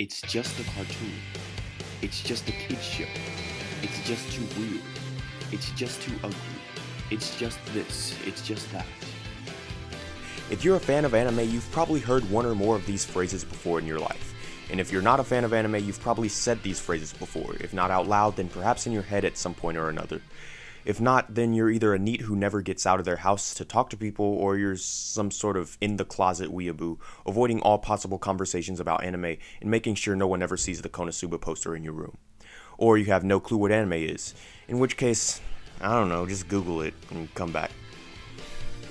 It's just a cartoon. It's just a kid's show. It's just too weird. It's just too ugly. It's just this. It's just that. If you're a fan of anime, you've probably heard one or more of these phrases before in your life. And if you're not a fan of anime, you've probably said these phrases before. If not out loud, then perhaps in your head at some point or another. If not, then you're either a NEET who never gets out of their house to talk to people, or you're some sort of in-the-closet weeaboo, avoiding all possible conversations about anime and making sure no one ever sees the Konosuba poster in your room. Or you have no clue what anime is, in which case, I don't know, just Google it and come back.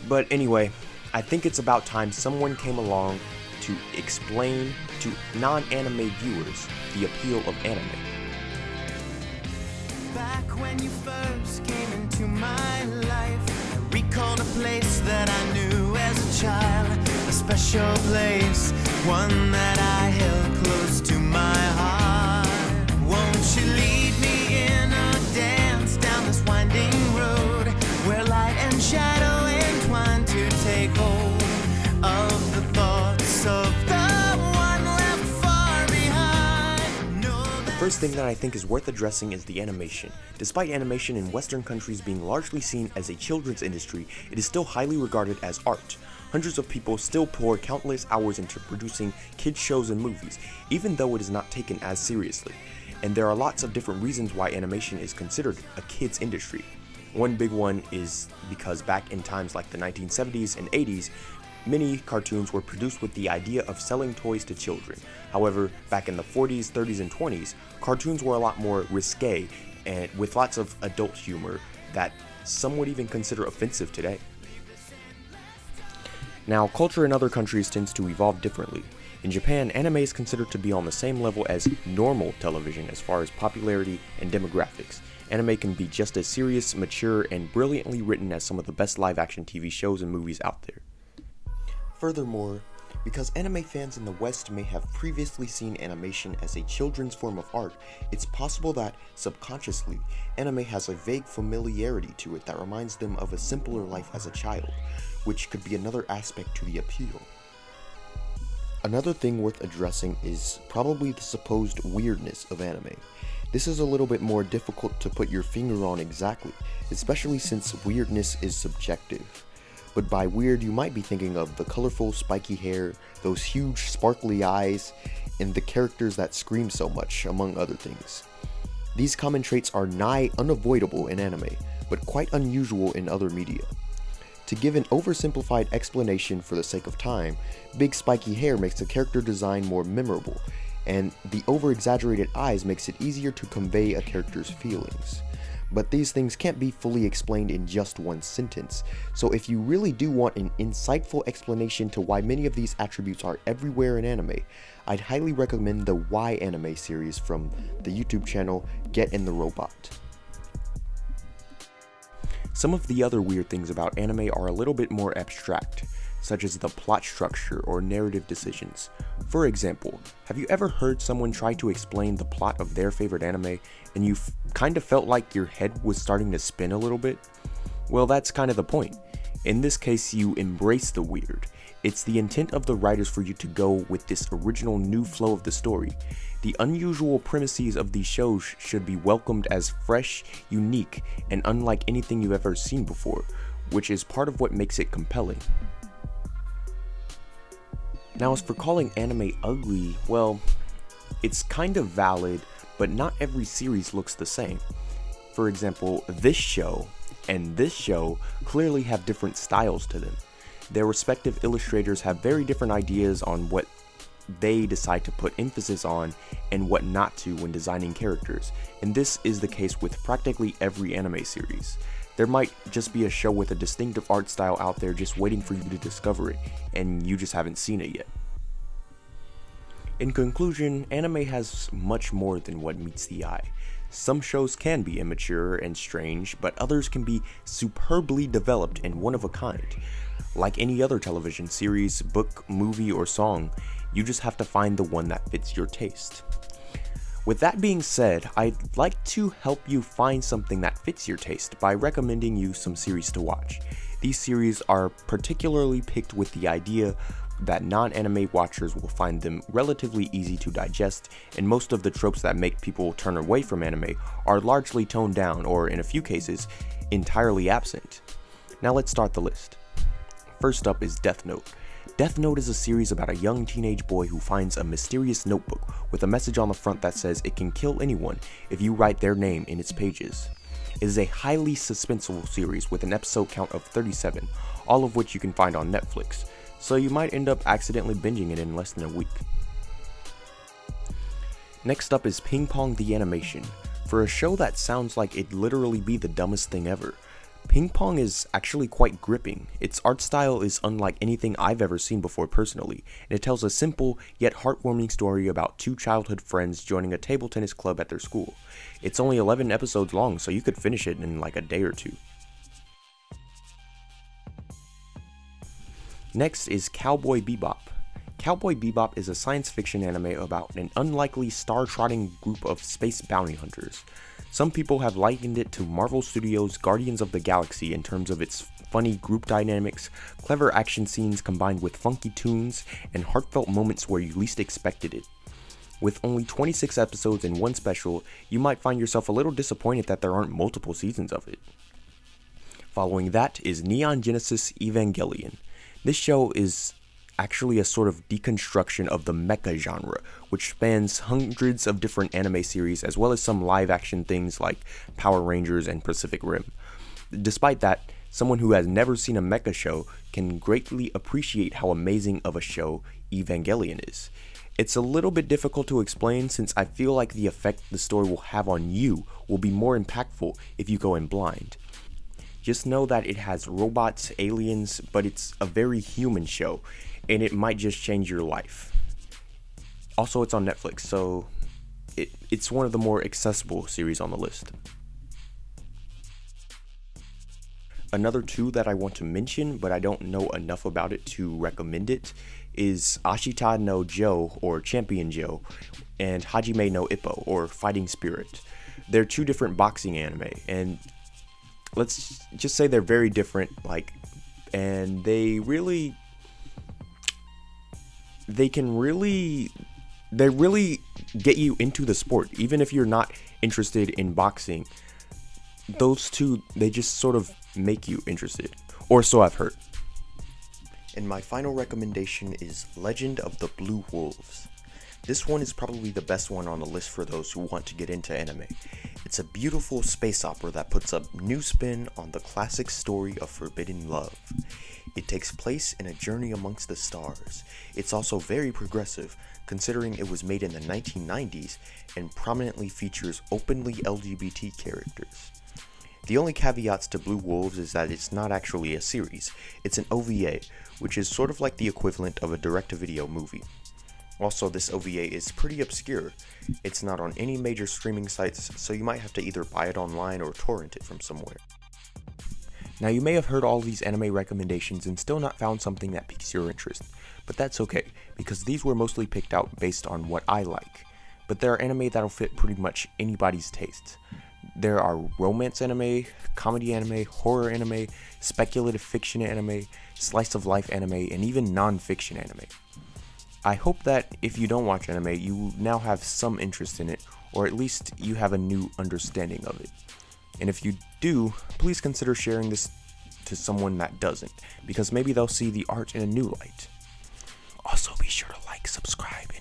But anyway, I think it's about time someone came along to explain to non-anime viewers the appeal of anime. Back when you first came into my life, I recall a place that I knew as a child, a special place, one that I held close to my heart. Won't you lead me in a dance down this winding road, where light and shadow entwine to take hold of the thoughts of the one left far behind? The first thing that I think is worth addressing is the animation. Despite animation in Western countries being largely seen as a children's industry, it is still highly regarded as art. Hundreds of people still pour countless hours into producing kids shows and movies, even though it is not taken as seriously. And there are lots of different reasons why animation is considered a kids industry. One big one is because back in times like the 1970s and 80s, many cartoons were produced with the idea of selling toys to children. However, back in the 40s, 30s, and 20s, cartoons were a lot more risque and with lots of adult humor that some would even consider offensive today. Now, culture in other countries tends to evolve differently. In Japan, anime is considered to be on the same level as normal television as far as popularity and demographics. Anime can be just as serious, mature, and brilliantly written as some of the best live-action TV shows and movies out there. Furthermore, because anime fans in the West may have previously seen animation as a children's form of art, it's possible that, subconsciously, anime has a vague familiarity to it that reminds them of a simpler life as a child, which could be another aspect to the appeal. Another thing worth addressing is probably the supposed weirdness of anime. This is a little bit more difficult to put your finger on exactly, especially since weirdness is subjective. But by weird, you might be thinking of the colorful, spiky hair, those huge, sparkly eyes, and the characters that scream so much, among other things. These common traits are nigh unavoidable in anime, but quite unusual in other media. To give an oversimplified explanation for the sake of time, big spiky hair makes the character design more memorable, and the over-exaggerated eyes makes it easier to convey a character's feelings. But these things can't be fully explained in just one sentence, so if you really do want an insightful explanation to why many of these attributes are everywhere in anime, I'd highly recommend the Why Anime series from the YouTube channel Get in the Robot. Some of the other weird things about anime are a little bit more abstract, such as the plot structure or narrative decisions. For example, have you ever heard someone try to explain the plot of their favorite anime and you kind of felt like your head was starting to spin a little bit? Well, that's kind of the point. In this case, you embrace the weird. It's the intent of the writers for you to go with this original new flow of the story. The unusual premises of these shows should be welcomed as fresh, unique, and unlike anything you've ever seen before, which is part of what makes it compelling. Now, as for calling anime ugly, well, it's kind of valid, but not every series looks the same. For example, this show and this show clearly have different styles to them. Their respective illustrators have very different ideas on what they decide to put emphasis on and what not to when designing characters, and this is the case with practically every anime series. There might just be a show with a distinctive art style out there just waiting for you to discover it, and you just haven't seen it yet. In conclusion, anime has much more than what meets the eye. Some shows can be immature and strange, but others can be superbly developed and one of a kind. Like any other television series, book, movie, or song, you just have to find the one that fits your taste. With that being said, I'd like to help you find something that fits your taste by recommending you some series to watch. These series are particularly picked with the idea that non-anime watchers will find them relatively easy to digest, and most of the tropes that make people turn away from anime are largely toned down or, in a few cases, entirely absent. Now let's start the list. First up is Death Note. Death Note is a series about a young teenage boy who finds a mysterious notebook with a message on the front that says it can kill anyone if you write their name in its pages. It is a highly suspenseful series with an episode count of 37, all of which you can find on Netflix, so you might end up accidentally binging it in less than a week. Next up is Ping Pong the Animation. For a show that sounds like it'd literally be the dumbest thing ever, Ping Pong is actually quite gripping. Its art style is unlike anything I've ever seen before personally, and it tells a simple yet heartwarming story about two childhood friends joining a table tennis club at their school. It's only 11 episodes long, so you could finish it in like a day or two. Next is Cowboy Bebop. Cowboy Bebop is a science fiction anime about an unlikely star-trotting group of space bounty hunters. Some people have likened it to Marvel Studios' Guardians of the Galaxy in terms of its funny group dynamics, clever action scenes combined with funky tunes, and heartfelt moments where you least expected it. With only 26 episodes and one special, you might find yourself a little disappointed that there aren't multiple seasons of it. Following that is Neon Genesis Evangelion. This show is actually a sort of deconstruction of the mecha genre, which spans hundreds of different anime series as well as some live action things like Power Rangers and Pacific Rim. Despite that, someone who has never seen a mecha show can greatly appreciate how amazing of a show Evangelion is. It's a little bit difficult to explain since I feel like the effect the story will have on you will be more impactful if you go in blind. Just know that it has robots, aliens, but it's a very human show, and it might just change your life. Also, it's on Netflix, so it's one of the more accessible series on the list. Another two that I want to mention, but I don't know enough about it to recommend it, is Ashita no Joe, or Champion Joe, and Hajime no Ippo, or Fighting Spirit. They're two different boxing anime, and let's just say they're very different, and they really get you into the sport, even if you're not interested in boxing. Those two, they just sort of make you interested, or so I've heard. And my final recommendation is Legend of the Blue Wolves. This one is probably the best one on the list for those who want to get into anime. It's a beautiful space opera that puts a new spin on the classic story of forbidden love. It takes place in a journey amongst the stars. It's also very progressive, considering it was made in the 1990s and prominently features openly LGBT characters. The only caveats to Blue Wolves is that it's not actually a series. It's an OVA, which is sort of like the equivalent of a direct-to-video movie. Also, this OVA is pretty obscure. It's not on any major streaming sites, so you might have to either buy it online or torrent it from somewhere. Now, you may have heard all these anime recommendations and still not found something that piques your interest, but that's okay, because these were mostly picked out based on what I like. But there are anime that'll fit pretty much anybody's taste. There are romance anime, comedy anime, horror anime, speculative fiction anime, slice of life anime, and even non-fiction anime. I hope that if you don't watch anime, you now have some interest in it, or at least you have a new understanding of it. And if you do, please consider sharing this to someone that doesn't, because maybe they'll see the art in a new light. Also, be sure to like, subscribe,